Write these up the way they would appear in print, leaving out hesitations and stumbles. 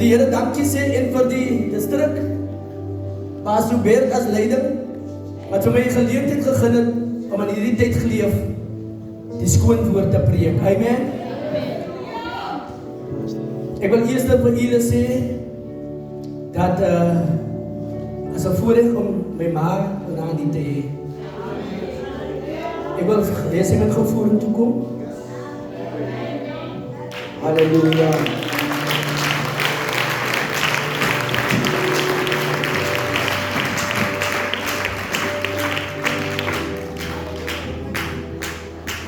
die Here dankie sê en vir die distrik Pastor Berg as leider wat vir my geleentheid gegee het om in hierdie tyd geleef die skoon woord te preek. Amen. Ek wil eers vir julle sê dat as 'n voorreg om my ma na die te hê. Ek wil lees met gevoel toe kom. Halleluja.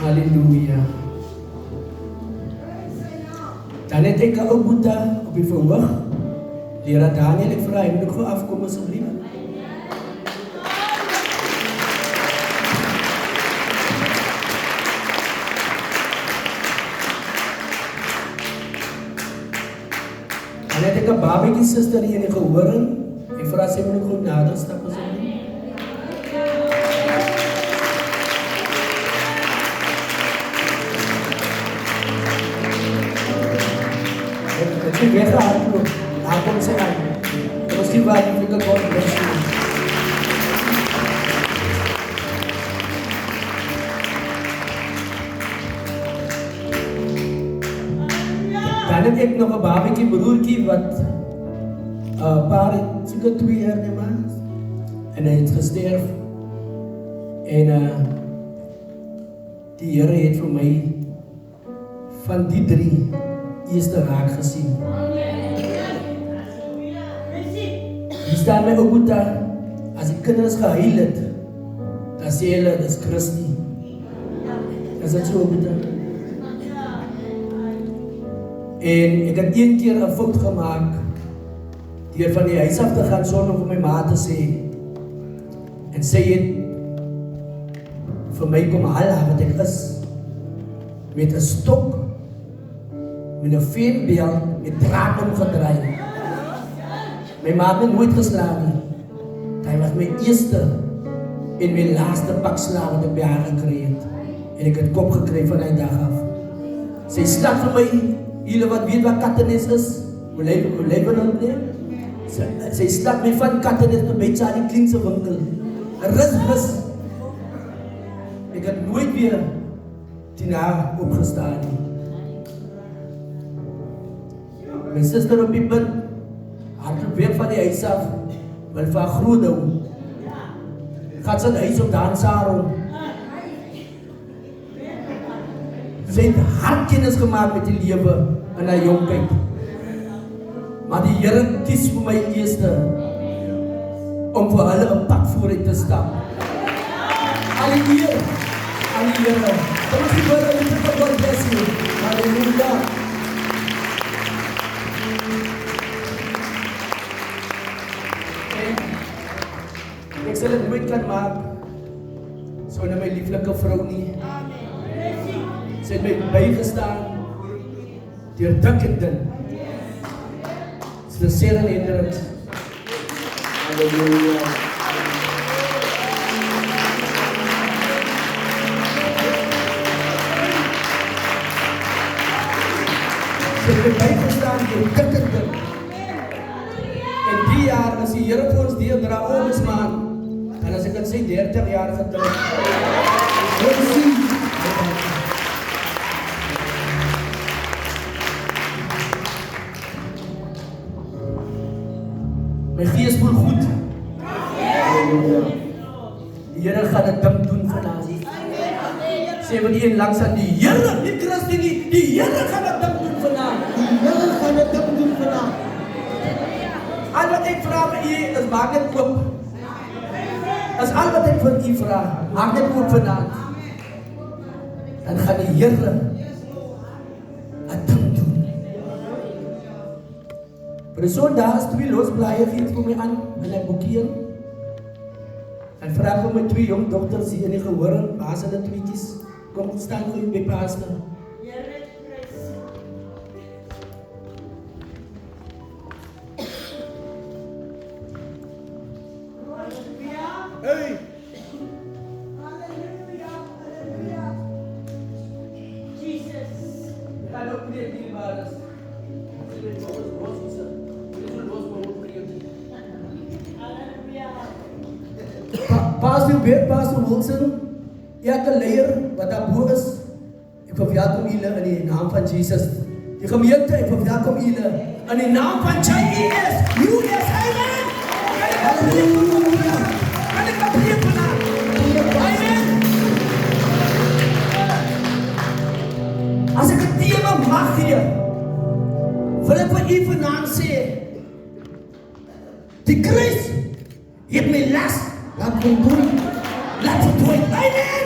Halleluja. Dan het ek 'n ou boeta op die verhoog. Leraar Daniel, ek vra hy moet gou afkom asseblief. Dan het ek 'n babatjie suster hier in die gehoor. Ek vra sy moet gou nader stap asseblief. Ik ben graag genoeg. Hij komt zich aan. Dat was die waar ik wil God bless you. Dan heb ik nog een babatje, broertje, wat een paar, zeker 2 jaar niet meer. En hij is gesterven. En die Here heeft voor mij van die 3 eerste raak gesien. Die staan my ook daar, as die kinders gehuil het, dan sê hulle, dis Christy. Is dit so ook daar? En ek het 1 keer 'n fout gemaak, deur van die huis af te gaan sonder vir my ma te sê. En sy het vir my kom haal wat ek is, met 'n stok, met 'n veenbeel met draad omgedraai. My ma het my nooit geslaan nie. Hy was my eerste en my laaste pak slaag wat ek by haar gekry het. En ek het kop gekry van die dag af. Sy slaan vir my, julle wat weet wat kattenis is, hoe leven dan nie? Sy slaan my van kattenis tot by Charlie Klinkse winkel. Rus. Ek het nooit weer tina opgestaan nie. My suster op die punt, hardloop weg van die huis af, wil vir haar groot hou. Gaat sy die huis op Dansaron. Sy het hartkennis gemaakt met die lewe in haar jonkheid. Maar die Here kies vir my eerste om vir hulle 'n pad vooruit te stap. Halleluja. Halleluja. Kom ons gebeur en vir God bless you. Halleluja. Ek sal dit nooit kan maak sonder my lieflike vrou nie. Sy het my bygestaan deur dik en dun. Sy sê dan inderdaad. Halleluja. Sy het my bygestaan deur dik en dun. En 3 jaar as die Here vir ons deurdra ons maand. En as ek kan sê 30 jaar getroud. My gees voel goed. Die Here gaan 'n ding doen vandag. Sê vir die een langs aan die Here, nie Christus nie. Die Here gaan 'n ding doen vandag. Die Here gaan 'n ding doen vandag. Al wat ek vra vir u is maak dit oop. As al wat ek van u vra, maak net oop vanaand. Dan gaan die Here 'n ding doen. Persoon daar is 2 losblaaie gee vir my aan in 'n boekie. En vra vir my 2 jong dogters hier in die gehoor, waar is hulle tweetjies? Kom staan gou by pastor. Hey! Pastor Wilson, elke leier wat daar bo is, ek verwelkom julle in die naam van Jesus. Die gemeente, ek verwelkom julle in die naam van Jesus. Amen. Kan ek preek vandag? Amen. As ek 'n tema mag gee, wil ek vir u vanaand sê, die kruis het my las laat doen. Laat het doen. Amen.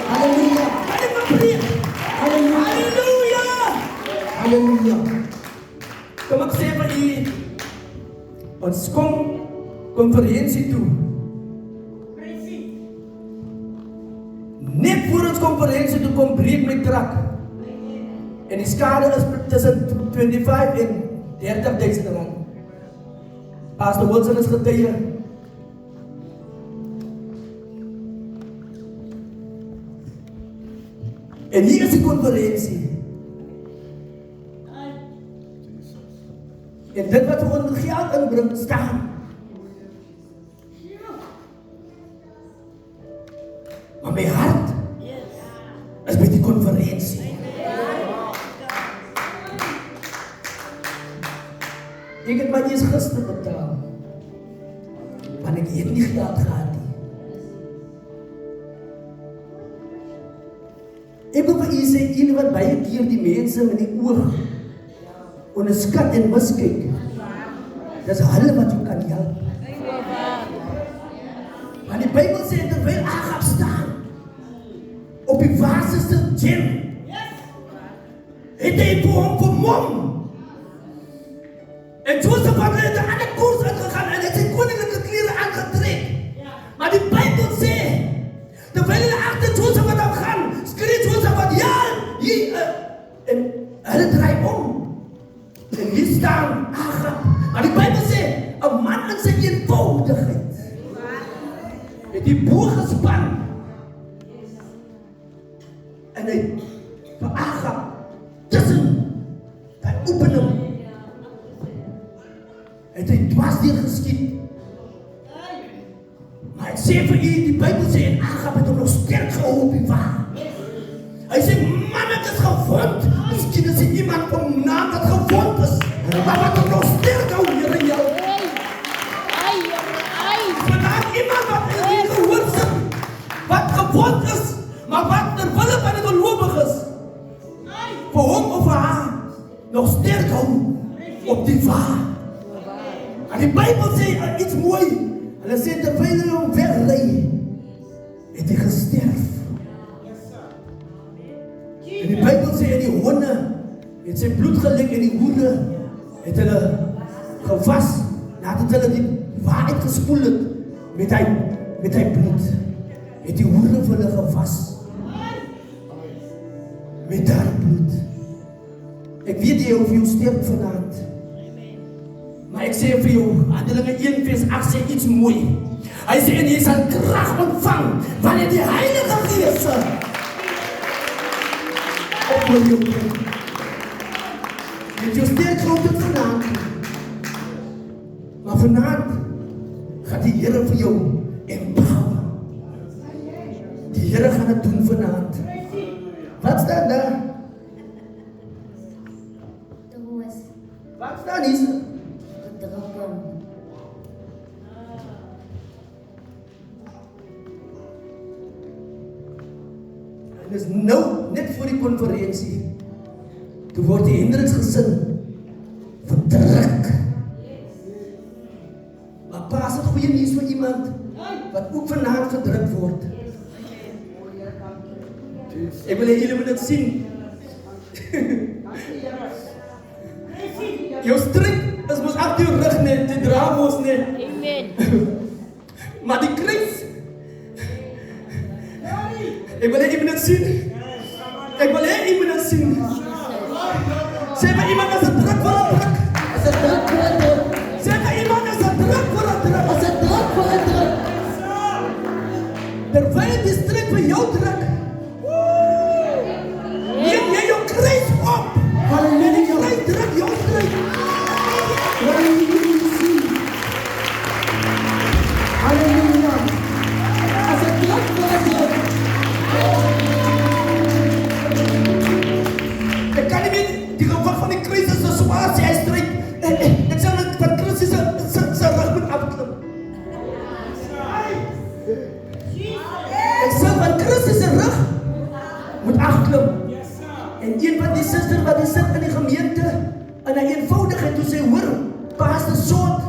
Halleluja. Kan ek maar preek? Halleluja. Halleluja. Kom ek sê vir u, ons kom konferensie toe. Net voor ons konferensie toe kom breek my trak. En die skade is tussen 25 en 30.000 rand. Pastor Wilson is getuie. En hier is die konferensie. En dit wat vir ons geld inbring, staan. Maar my hart is by die konferensie. Ek het my eers gister betaal. Want ek het nie geld gehad nie. Ek wil vir u sê, een wat baie keer die mense met die oog onderskat en miskyk. Dis hulle wat jou kan help. Want die Bybel sê, terwyl Agab staan op die vaseste gem, het hy vir hom vermom. En Joseph had in 'n ander koers ingegaan en het sy koninklike klere aangetrek. Maar die Bybel sê, terwyl hulle agter Joseph wat gaan, skree Joseph wat ja, hier en hulle draai om. En hier staan Agab. Maar die Bybel sê, 'n man in sy eenvoudigheid het die boog gespan. En hy vir Agab tussen die opening het hy dwars deur geskiet. Maar ek sê vir u, die Bybel sê, en Agab het hom nog sterk gehou op die wa. Hy sê, man, ek is gewond. Miskien is dit iemand van naam wat gewond is. Maar wat hom nog sterk hou, Here jou. Vandaag iemand wat in die gehoor sit, wat gewond is, maar wat terwille van die gelowiges, vir hom of vir haar, nog sterk hou op die wa. En die Bybel sê iets mooi. Hulle sê terwyl hulle hom wegry, het hy gesterf. En die Bybel sê in die honde het sy bloed gelek en die hoere het hulle gewas nadat hulle die waarheid gespoel het met hy bloed. Het die hoere vir hulle gewas met haar bloed. Ek weet jy of jy sterf vanaand. Maar ek sê vir jou, Handelinge 1:8 sê iets mooi. Hy sê, en jy sal krag ontvang, wanneer die Heilige Gees op jou kom. Met jou sterk grond het vanaand. Maar vanaand gaat die Here vir jou empower. Die Here gaan het doen vanaand. Wat staan daar? Wat staan hier? En dis nou net voor die konferensie. Toe word die Hendriks gesin verdruk. Maar pas het goeie nuus vir iemand wat ook vanaand aangedrukt word. Ek wil hê julle moet dit sien. Jou stryd is mos af jou rug net, die dra mos net. Amen. Maar die kruis, ek wil hê jy moet dit sien. Ek wil hê jy moet dit sien. Sê vir iemand as 'n druk vir 'n druk. As 'n druk vir 'n druk. Sê vir iemand as 'n druk vir 'n druk. As 'n druk vir 'n druk. Terwyl die stryd vir jou druk. Neem jy jou kruis op. Halleluja. Jy druk jou stryd. Halleluja. As 'n druk vir 'n druk. Ek kan nie meer die gewig van die kruis is so zwaar as jy stryd. Ek sal net van Christus se rug moet afklim. Ek sal van Christus se rug moet afklim. En een van die susters wat sit in die gemeente in 'n eenvoudigheid toe sê, hoor, pastor Sot,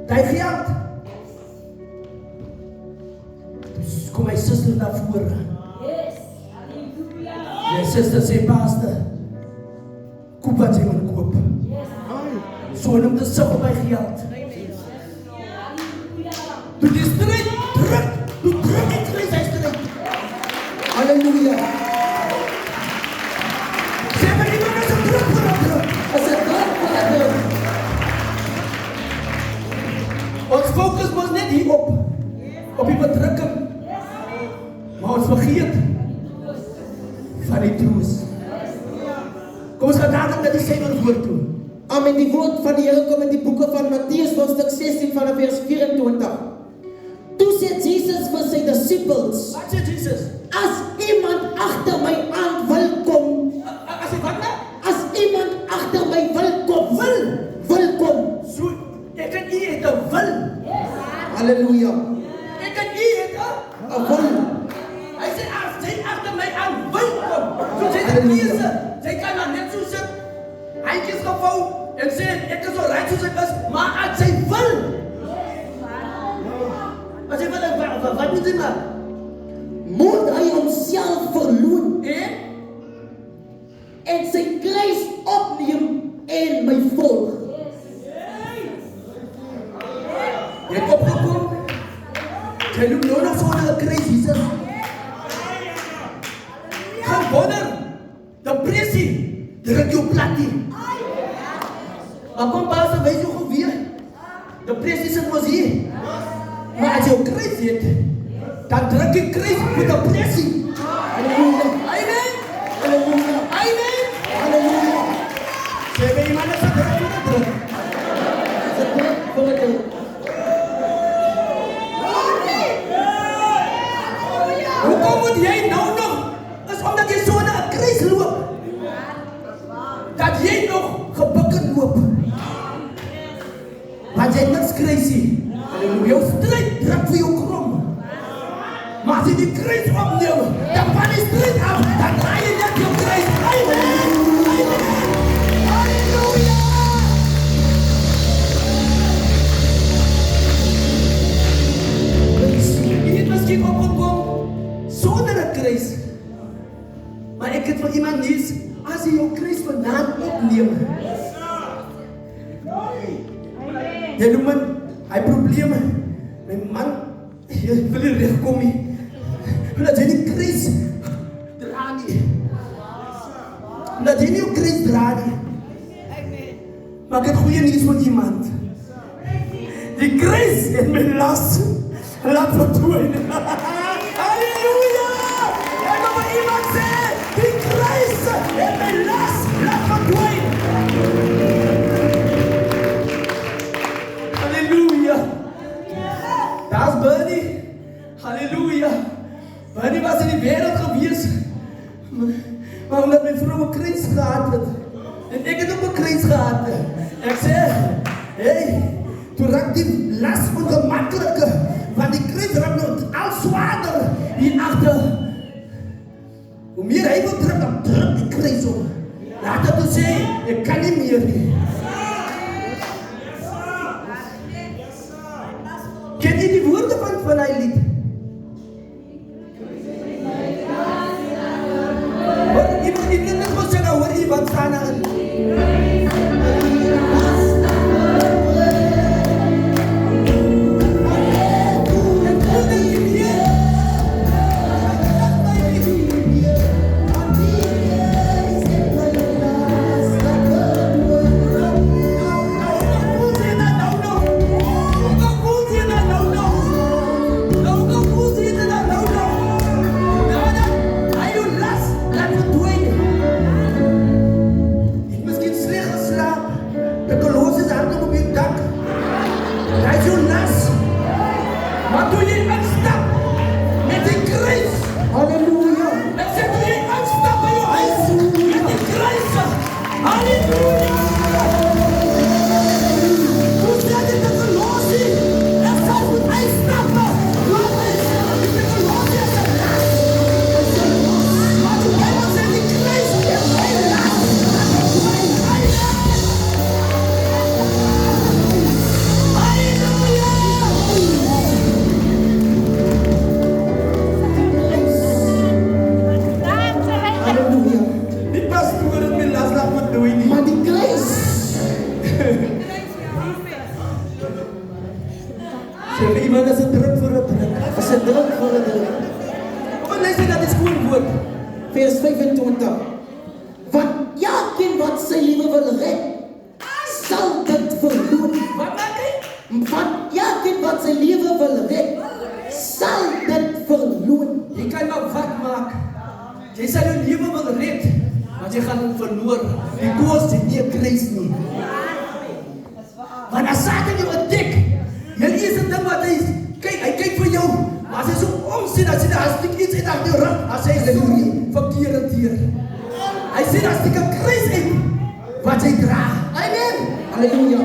daai geld. Dus kom my suster na vore. My suster sê, pastor, koop wat jy moet koop. So en om te sug op my geld. Toe die stryd druk, toe druk die kruis hy stryd. Halleluja. Sê maar iemand as 'n druk vir 'n druk. As 'n druk vir 'n druk. Ons fokus mos net hier op die bedrukking. Maar ons vergeet van die troos. Kom ons gaan dadelijk naar die Bijbelwoord toe. Amen, die woord van die Here kom in die boeke van Mattheus, hoofstuk 16 vanaf vers 24. Toe sê Jesus vir sy disippels, wat sê Jesus? As iemand agter my aan wil kom, as ek wat? As iemand agter my wil kom, so, ek en u het 'n wil. Halleluja. Ek en u het 'n wil. Hy sê, as jy agter my aan wil kom, so sê die mense, jy kan maar net so sit, handjies gevou, en sê, ek is so reg soos ek is, maar as jy wil, as jy wil, wat moet jy maar? Moet hy homself verloon, en sy kruis opneem, en my volg. Jy het opgekom, jy loop nou nog voor 'n kruis, Jesus. Gaan wonder, depressie, druk jou plat nie. Maar kom pastor, wees jou goed weer. Depressie sit mos hier. Maar as jy jou kruis het, dan druk jy kruis met depressie. Halleluja. Amen. Halleluja. Amen. Halleluja. Sê by iemand as 'n druk vir 'n druk. As 'n druk vir 'n druk. Hoekom moet jy nou nog? Is omdat jy so in 'n kruis loop. Dat jy nog gebukken loop. Want jy niks kruis nie. Jou stryd druk vir jou krom. Maar as jy die kruis opneem, dan van die stryd af, dan draai jy net jou kruis. Amen. Halleluja. Jy het miskien opgekom sonder 'n kruis. Maar ek het vir iemand nuus, as jy jou kruis vandaan opneem. Jy noem man, hy probleme. My man, jy wil nie regkom nie. Omdat jy die kruis dra nie. Omdat jy nie jou kruis dra nie. Maar ek het goeie nuus vir iemand. Die kruis het my las laat verdwyn. Halleluja! Ek wil vir iemand sê, die kruis het my las laat verdwyn. Halleluja! Daar's Bernie. Halleluja! Bernie was in die wêreld gewees. Maar omdat my vrou 'n kruis gehad het, en ek het ook 'n kruis gehad. Ek sê, hey, toe raak die las ongemakkelijke, want die kruis raak nog al zwaarder hier achter. Hoe meer hy wil druk, dan druk die kruis op. Laat het toe sê, ek kan nie meer nie. Ken jy die woorde van hy lied? woord. Vers 25. Want elkeen wat sy lewe wil red, sal dit verloor. Wat maak hy? Want elkeen wat sy lewe wil red, sal dit verloor. Jy kan maar wat maak. Jy sal jou lewe wil red, maar jy gaan dit verloor. Because dit nie 'n kruis nie. Want as Satan jou ontdek, jy is 'n ding wat hy kyk vir jou. Maar as hy so omsien, dan sien hy as ek iets in jou rug, as hy sê nie verkeerde deur. Hy sien as ek 'n kruis uit wat hy dra. Amen. Halleluja.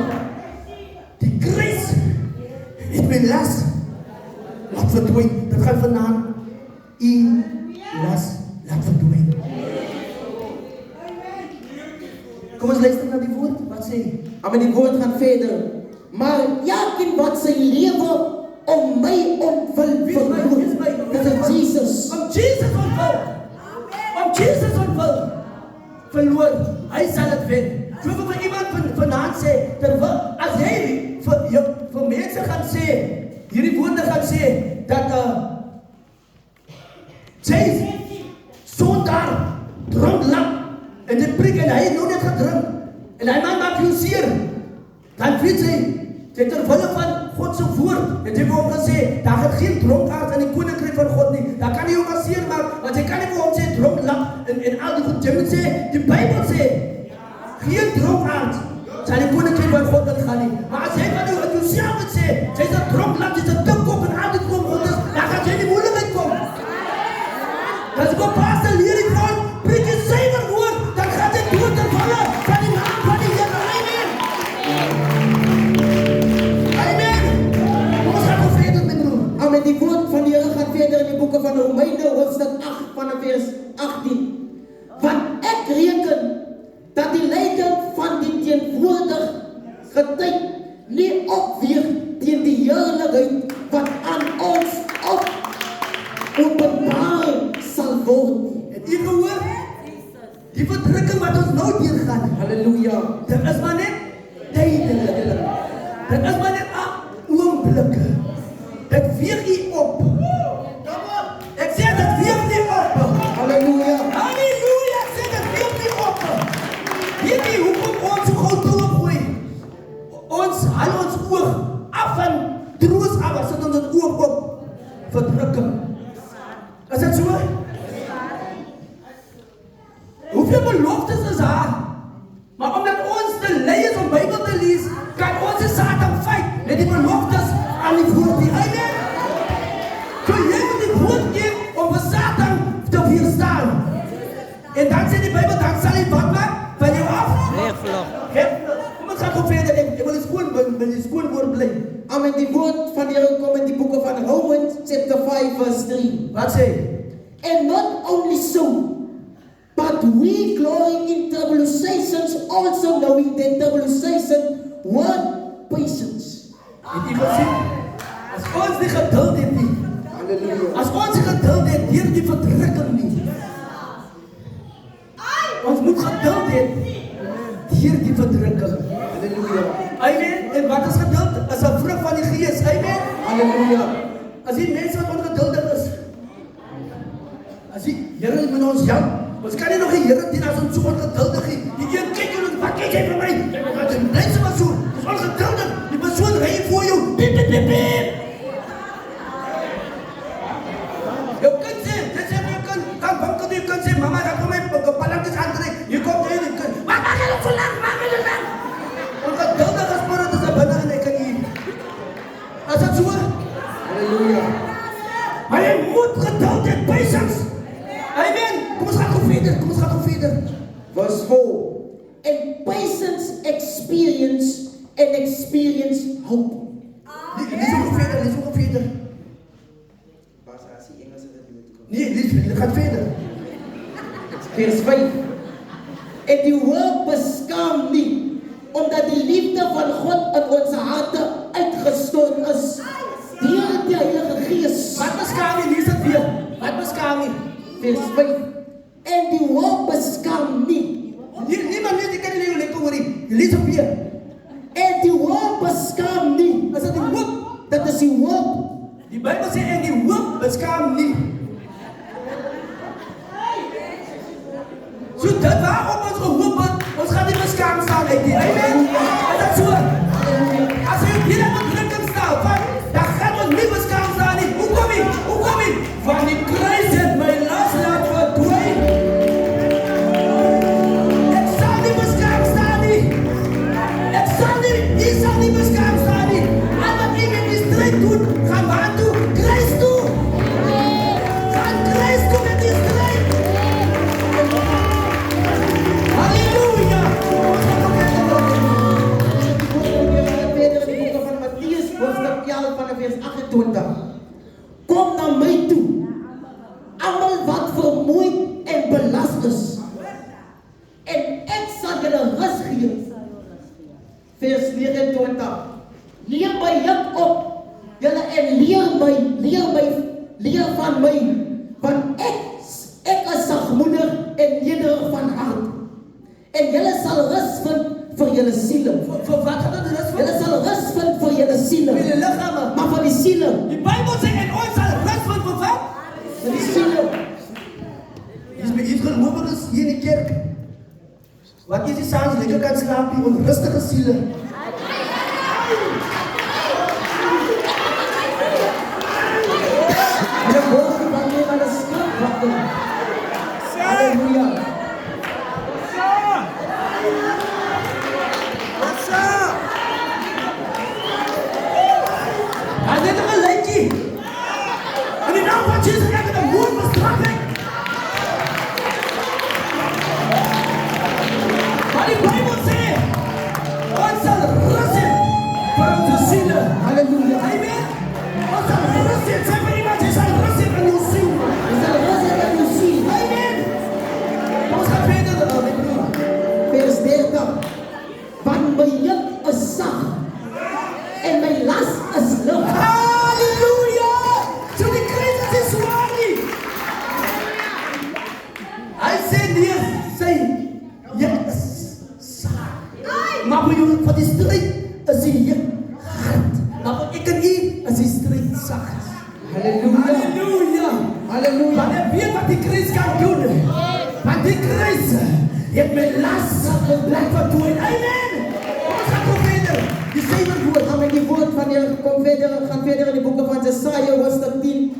Die kruis het my las laat verdwyn. Dit gaan vanaand u las laat verdwyn. Kom ons luister na die woord. Wat sê hy? Maar die woord gaan verder. Maar elkeen wat sy lewe om my ontwil verloor. Dit is Jesus. Om Jesus ontwil. Om Jesus ontwil. Verloor. Hy sal het wen. So vir iemand vanaand sê, terwyl as hy vir mense gaan sê, hierdie woorde gaan sê, dat sy sondaar dronk lap, en die prik, en hy het nou net gedrink, en hy maak jou seer, dan weet sy terwille van God se woord, en jy wil hom gesê, daar het geen dronkaard in die koninkryk van God nie, daar kan jy hom as seer maak, want jy kan nie vir hom sê, dronk lap, en al die goed, jy moet sê, die Bybel sê, geen dronkaard, sal die koninkryk van God in gaan nie, maar as jy van jou self moet sê, jy is 'n dronklaap, jy is 'n dikkop, en al die klomp goed is, dan gaan jy die moeilikheid kom. Dan is God pastor, leer die vrouw, preek jy suiwer woord, dan gaat jy dood terwille van die naam van die Here. Amen. Amen. Kom ons gaan nog verder met broer. Amen. Die woord van die Here gaan verder in die boeke van Romeine, hoofstuk 8 vanaf vers 18. Want ek reken dat die leiding van die teenwoordige tyd nie opweeg teen die heerlikheid wat aan ons openbaar sal word. Het u gehoor? Die verdrukking wat ons nou deurgaan. Halleluja. Dit is maar net tydelik. Dit is maar net 'n oomblik. Dit weeg u op. Ek sê dit weeg nie op. Halleluja. Halleluja. Ek sê dit weeg nie op. Weet jy hoekom ons so gou doodgooi? Ons haal ons oog af van troos af, sit ons dit oog op verdrukking. Is dit so? Hoeveel beloftes is daar? Maar omdat ons te lui is om Bybel te lees, kan ons die Satan fight met die beloftes aan die woord. Amen. So jy moet die woord gee om vir Satan te weerstaan. En dan sê die Bybel, dan sal hy wat maak van jou af? Wegvlug. Kom ons gaan verder. Ek wil die skoon woord bly. Amen. Die woord van die Here kom in die boeke van Romans chapter 5 verse 3. Wat sê? And not only so, but we glory in tribulations, also knowing that tribulation worth patience. Het jy gesien? As ons die geduld het nie, Halleluja. as ons die geduld het deur die verdrukking nie, ons moet geduld het deur die verdrukking. Halleluja. Amen. En wat is geduld? Is 'n vrug van die Gees. Amen. Halleluja. As die mense wat ongeduldig is, as die Here moet ons help. Ons kan nie nog die Here dien as ons so ongeduldig is. Die een kyk en wat kyk jy vir my? Jy bly so maar so. Dis ongeduldig. Die persoon ry voor jou. Piep piep piep piep. Jou kind sê, dit sê my kind, kan winkel die kind sê, mama, ek kom my palankies aantrek. Hier kom jy die kind. Mama, jy loop so lank, mama, jy loop lank. Ongeduldige spirit is binne en ek kan nie. As dit so? Halleluja. Maar jy moet geduld hê, patience. Amen. Kom ons gaan gou verder. Verse 4. And patience experience hope. Lees ook verder. Nee, lees gaan verder. Vers 5. En die hoop beskaam nie, omdat die liefde van God in ons harte uitgestort is deur die Heilige Gees. Wat beskaam jy? Lees dit weer. Wat beskaam jy? Vers 5. En die hoop beskaam nie. Niemand weet, jy kan nie lekker hoor nie. Lees op weer. En die hoop beskaam nie. Is dit die hoop? Dit is die hoop. Die Bybel sê en die hoop beskaam nie. Dit waarom ons gehoop het, ons gaan nie beskaam staan uit die. Amen. Is dat so? As jy op hierdie onderdrukking staan, dan gaan ons nie beskaam staan nie. Hoekom nie? Hoekom nie? Want die kruis het my las laat verdwyn. Ek sal nie beskaam staan nie. Ek sal nie, jy sal nie beskaam staan nie. Al wat ek in die strijd doen, gaan waar toe? Kruis toe. Gaan kruis toe met die strijd. Halleluja. Verder in die boeken van Mattheus, hoofdstuk 11 vanaf vers 28. Kom na my toe, almal wat vermoeid en belast is, en ek sal julle rus gee. Vers 29. Neem my juk op, julle en leer van my, want ek is sagmoedig en nederig van hart. En julle sal rus vind vir julle siele. Vir wat gaan dit rus vir? Julle sal rus vind vir julle siele. Vir die liggame. Maar van die siele. Die Bybel sê en ons sal rus vind vir wat? Vir die siele. Jy is met iets gelowiges hier in die kerk. Wat is die saans lekker kan slaap die onrustige siele? En ek hoor die van my aan die skrif wachten. Halleluja. Hij zit er een leedje. En die naam van Jezus krijgt een moordbestraffing. Maar die Bijbel zegt, ons zal rusten voor onze zielen. Halleluja. Amen. Ons zal rusten. Zeg maar iemand, je zal rusten van uw ziel. Je zal rusten van uw ziel. Amen. Ons gaan verder, mijn broer. Vers 30. Want my juk is sag en my las is lig. Halleluja! So die Christus is zwaar nie. Hy sê nee, sê, jy is saak. Maar vir die strijd is die juk hard. Maar vir ek en jy is die strijd zacht. Halleluja. Halleluja! Halleluja. Want ek weet wat die Christ kan doen. Want die Christ het my las laat verdwyn. Amen! Ons gaan kom verder. Die Bijbelwoord, gaan met die woord van die, gaan verder in die boeken van Jesaja, hoofdstuk 10,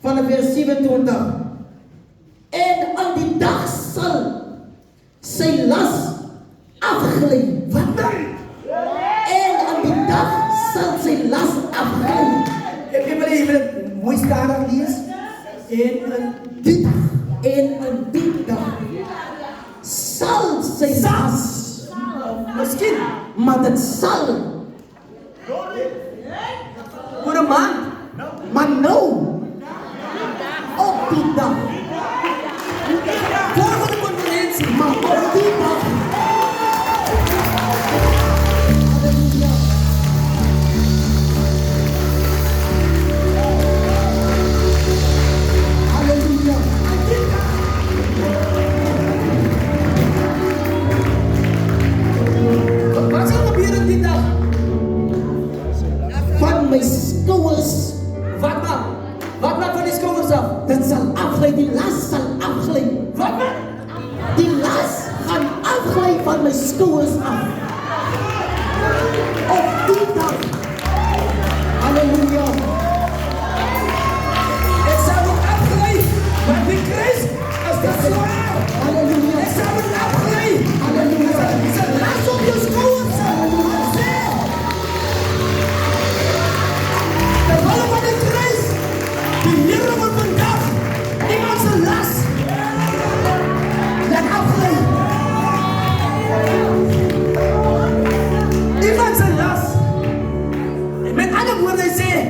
vanaf vers 27. En aan die dag sal sy las afglij. Wat dan? En aan die dag sal sy las afglij. Ek wil even mooi stadig lees. En die dag. En aan die dag sal sy las. Miskien. Maar dit sal. Voor een maand. Maar nou. Op die dag. Volgende conferentie. Maar op die dag. Halleluja. Halleluja. Wat zal gebeuren die dag? Van my skouers. Wat maak? Wat maak van die schouders af? Dit sal afglij. Die las sal afglij. Wat maak? Die las gaan afglij van my skouers af. Op die dag. Halleluja. Ik zou het afgeleid. Want die Christ is te zwaar. Halleluja. Ik zou het afgeleid. Halleluja. Is een last op je schouders. Terwijl van de Christ. Die Heer wordt vandaag. Iemand zijn last. Let afgeleid. Iemand zijn last. En met andere woorden zeggen.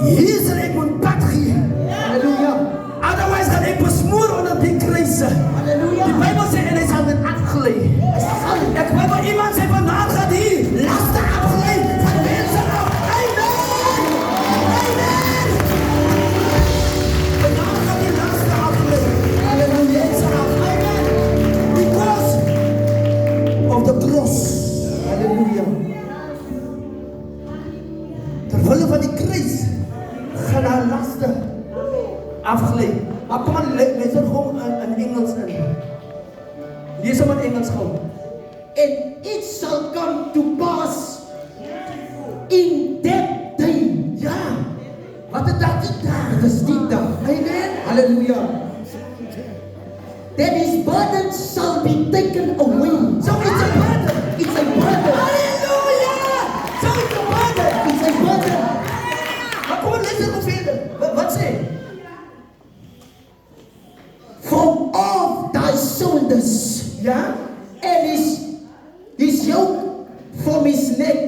Hier zal ik mijn pad geven. Halleluja. Otherwise gaan ik besmoren onder die kruis. Halleluja. Die Bijbel zegt en hij zal het afgeleid. Ik wil maar iemand zeggen vandaag gaat hier lasten afgeleid van mensen af. Amen. Amen. Vandaag gaat die lasten afgeleid. Halleluja. Mensen af. Amen. Because of the cross. Halleluja. Terwille van die kruis gaan haar lasten afgeleid. Maar kom maar, luister gewoon in Engels in. Lees hom in Engels gou. And it shall come to pass in that day. Ja. Wat 'n dag dit daar. Dit is die dag. Amen. Hallelujah. That his burden shall be taken away. So it's a burden. It's a burden. Hallelujah. So it's a burden. It's a burden. Maar kom lees dit verder. Wat sê? From off thy shoulders. Ja? And his yoke from his neck.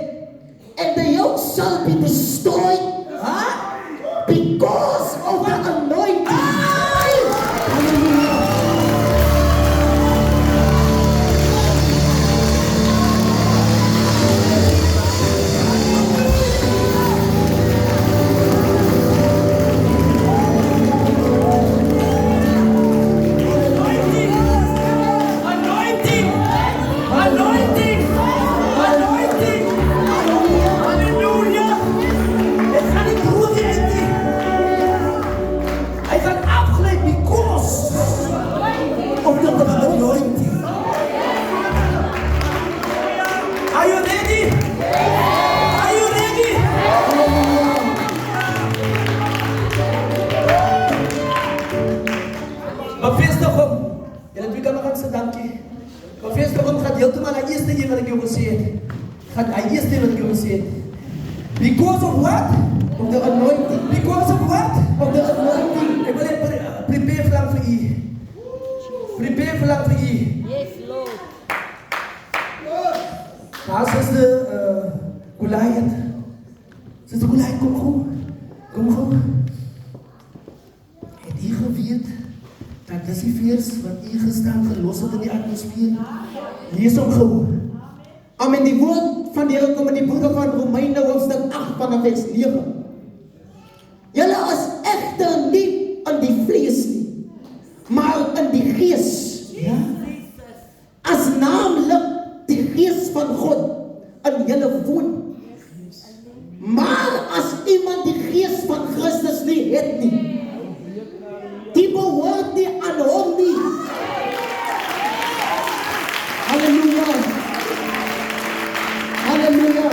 And the yoke shall be destroyed. Huh? Because of the anointing. Hallelujah. Bevestig hom. Julle twee kan maar gaan dankie. Bevestig hom gaan heeltemal die eerste een wat ek jou gesê het. Gaan die eerste wat ek jou gesê het. Because of what? Of the anointing. Because of what? Of the anointing. Ek wil net prepare vir lang vir u. Prepare vir lang vir u. Yes, Lord. Daar is de Goliath. Sister Goliath, kom gou. Kom gou. Het u geweet dat dis die vers wat u gestaan gelos het in die atmosfeer? Lees hom gou. Amen. Die woord van die Here kom in die boek van Romeine hoofstuk 8 vanaf vers 9. Julle is egter nie in die vlees nie, maar in die gees. Ja? As naamlik die gees van God in julle woon. Maar as iemand die gees van Christus nie het nie, die behoort nie aan hom nie. Halleluja. Halleluja.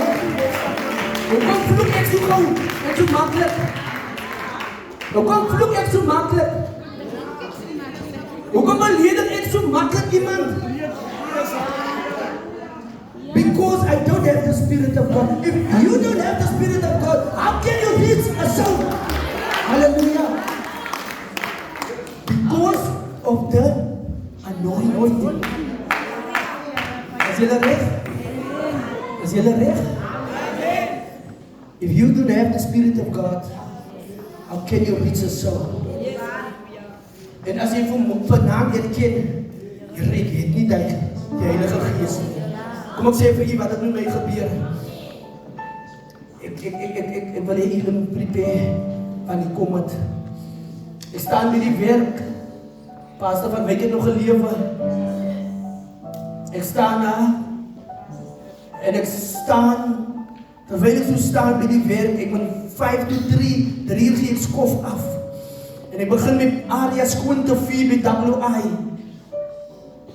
Hoekom vloek ek so gauw? Ek so makkelijk? Hoekom vloek ek so makkelijk? Hoekom beledig ek so makkelijk iemand? Because I don't have the Spirit of God. If you don't have the Spirit of God, how can you reach a soul? Hallelujah. Because of the anointing. Is julle reg? Is julle reg? If you don't have the Spirit of God, how can you reach a soul? En as jy vanaand erken, Here, ek het nie die Heilige Gees nie. Kom ek sê vir u wat het met my gebeur. Ek wil hê u moet prepare aan die komend. Ek staan by die werk. Pastor van Wyk het nog gelewe. Ek staan daar. En ek staan, terwyl ek so staan by die werk, ek moet 5 to 3 uur gee ek skof af. En ek begin met area skoon te vier met WI.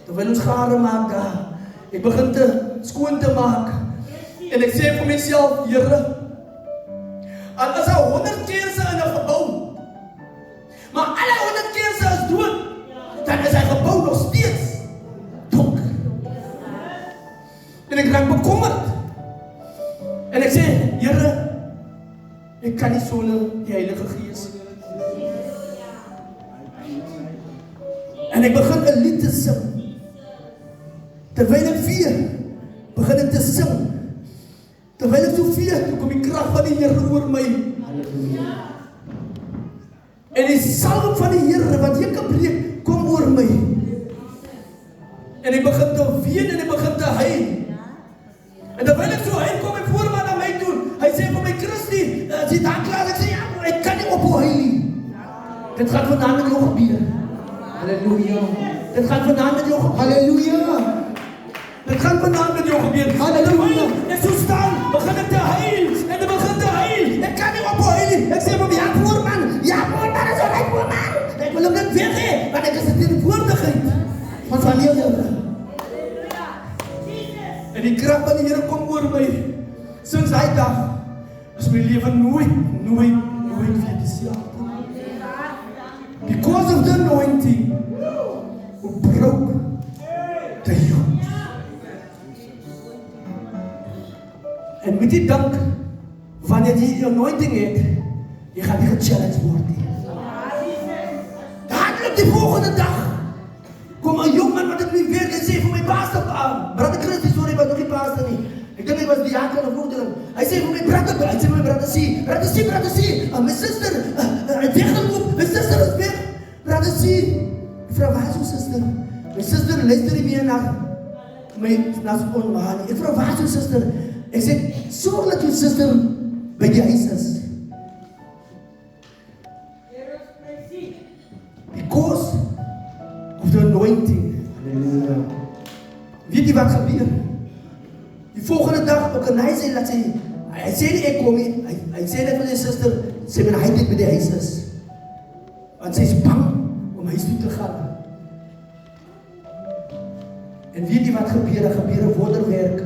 Terwyl ons gare maak daar. Ek begin te skoon te maak. En ek sê vir myself, Here, as daar 100 kersse in 'n gebou, maar alle 100 kersse is dood, dan is hy gebou nog steeds donker. En ek raak bekommerd. En ek sê, Here, ek kan nie sonder die Heilige Gees. En ek begin 'n lied te sing. Terwyl ek vier, begin ek te sing. Terwyl ek so vier, toe kom die krag van die Here oor my. En die salwing van die Here wat jy kan breek, kom oor my. En ek begin te ween en ek begin te huil. En terwyl ek so huil, kom ek voorman aan my toe. Hy sê vir my, Christy, as jy daar klaar, ek sê, ja, ek kan nie ophou huil nie. Dit gaan vandaan met jou gebeur. Halleluja. Dit gaan vandaan met jou gebeur. Halleluja. Dit gaan vandaan met jou gebeur. Halleluja. Ek so staan, begin ek te huil. En ek begin te huil. Ek kan nie ophou huil nie. Ek sê vir my, ja, voorman, is alright, voorman. Ek wil hom net weg hê, want ek is in die woordigheid van die Here. En die krag van die Here kom oor my. Sinds hy dag is my lewe nooit weer dieselfde. Because of the anointing, who broke the yoke. En met die dank, wanneer jy die anointing het, jy gaan nie gechallenged word nie. Dadelijk die volgende dag, kom een jongen wat ek nie werk en sê vir my pastor, brother Chris, sorry, was nog nie pastor nie. Ek dink hy was die aankel of moeder. Hy sê vir my brother, my brother C, my sister, hy weggeloop, my sister is weg. Brother C, ek vraag, waar is jou sister? My sister luister nie meer na sy onmaan nie. Ek vraag, waar is jou sister? Ek sê, sorg dat jou sister by die huis is. Because of the anointing. Halleluja. Weet jy wat gebeur? Die volgende dag, ook en hy sê nie ek kom nie, hy sê net vir die sister, sê men hy dit by die huis is. Want sy is bang om huis toe te gaan. En weet jy wat gebeur? Er gebeur 'n wonderwerk.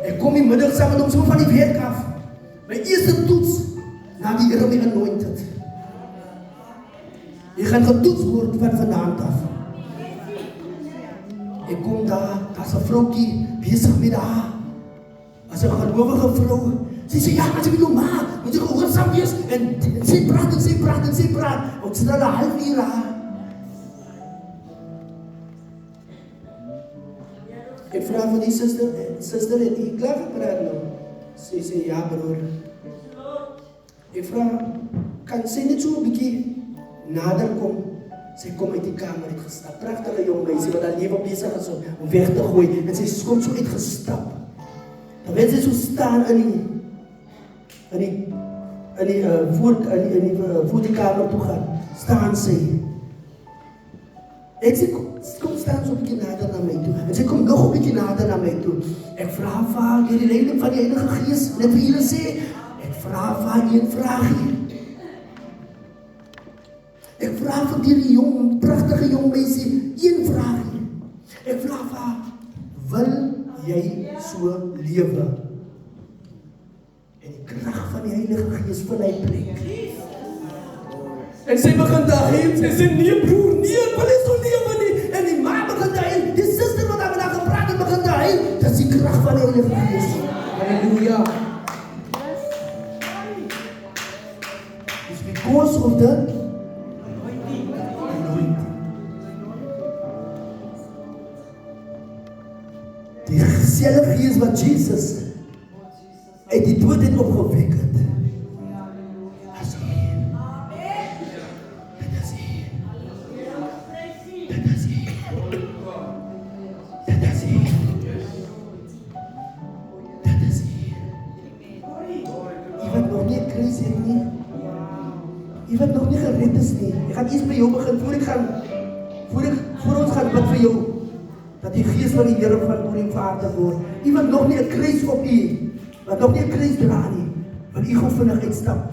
Ek kom die middag saam met hom so van die werk af. My eerste toets, na die Here my anointed. Jy gaan getoets word van vanaand af. Ek kom daar's 'n vroukie besig met haar. As 'n gelowige vrou. Sy sê, ja, maar sy met jou ma, moet jy gehoorsaam wees. En sy praat. Ons sit al 'n halfuur haar. Ek vraag van die sister, het jy klaar gepraat nou? Sy sê, ja broer. Ek vraag, kan sy net so 'n bietjie nader kom? Sy kom uit die kamer uitgestap. Pragtige jong meisie wat haar lewe besig is om weg te gooi. En sy kom so uitgestap. Terwyl sy so staan in die voetkamer toe gaan, staan sy. Ek sê, kom staan so 'n bietjie nader na my toe. En sy kom nog 'n bietjie nader na my toe. Ek vra vir haar, deur die leiding van die Heilige Gees, net vir julle sê, ek vra vir haar een vraagie. Ek vra vir die pragtige jong meisie, een vraagie. Ek vra vir haar, wil jy so lewe? En die krag van die Heilige Gees vir my plek. En sy begin te huil, sy sê, nee broer, nee, wil jy so lewe nie? En die ma begin te huil, die sister wat daar met haar gepraat het, begin te huil. Dat is die krag van die Heilige Gees. Halleluja. It's because of the anointing. Die selfde Gees wat Jesus uit die dood het opgewek het. Jy wat nog nie gered is nie. Ek gaan eers by jou begin voor ons gaan bid vir jou. Dat die Gees van die Here van oor die vader word. Jy wat nog nie 'n kruis op u, wat nog nie 'n kruis dra nie, want u gaan vinnig uitstap.